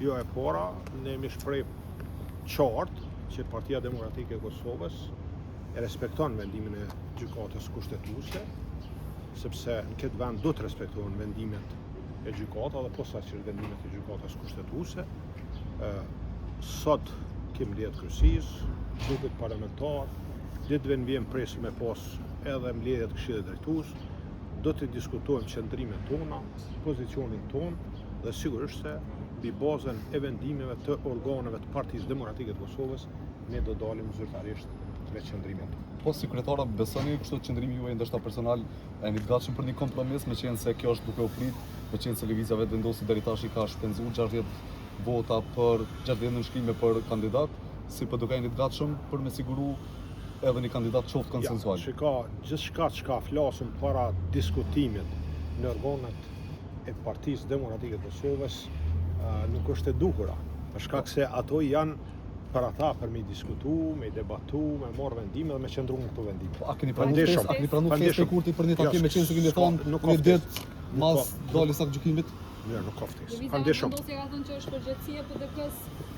Jo e para, ne mi shpreh qartë që Partia Demokratike e Kosovës e respekton vendimin e gjykatës kushtetuese, sepse në këtë vend do të respektohen vendimet e gjykatës dhe posaçërisht vendimet e gjykatës kushtetuese. Sot kemi mbledhje kryesisë, grupet parlamentar, ditëve në vjen presim me pas edhe mbledhje të Këshillit Drejtues, do të diskutojmë qëndrimet tona, pozicionin ton dhe sigurisht se mbi bazën e vendimeve të organeve të Partisë Demokratike të Kosovës ne do dalim zyrtarisht me qëndrimet. Po si kryetara besoni kështu qëndrimi juaj ndoshta personal e jeni të gatshëm për një kompromis, meqenëse se kjo është duke u prit, meqenëse se lëvizja vetë vendosi deri tash i ka shpenzuar 60 vota për 60 nënshkrime për kandidat, si po do jeni të gatshëm për me siguru edhe një kandidat qoftë konsensual. Ja, gjithçka që flasëm para diskutimit në organet e Partisë Demokratike të Kosovës nuk është e duhura, për shkak se ato janë për ata për me diskutu, me debatu, me marrë vendime dhe me qëndru në këto vendime. A keni pranuar festë kurti për një takim me qenë se keni thonë një ditë mas daljes së gjykimit? Nuk ka ftesë. Lëvizja vendosi ka thënë që është përgjegjësia PDK-s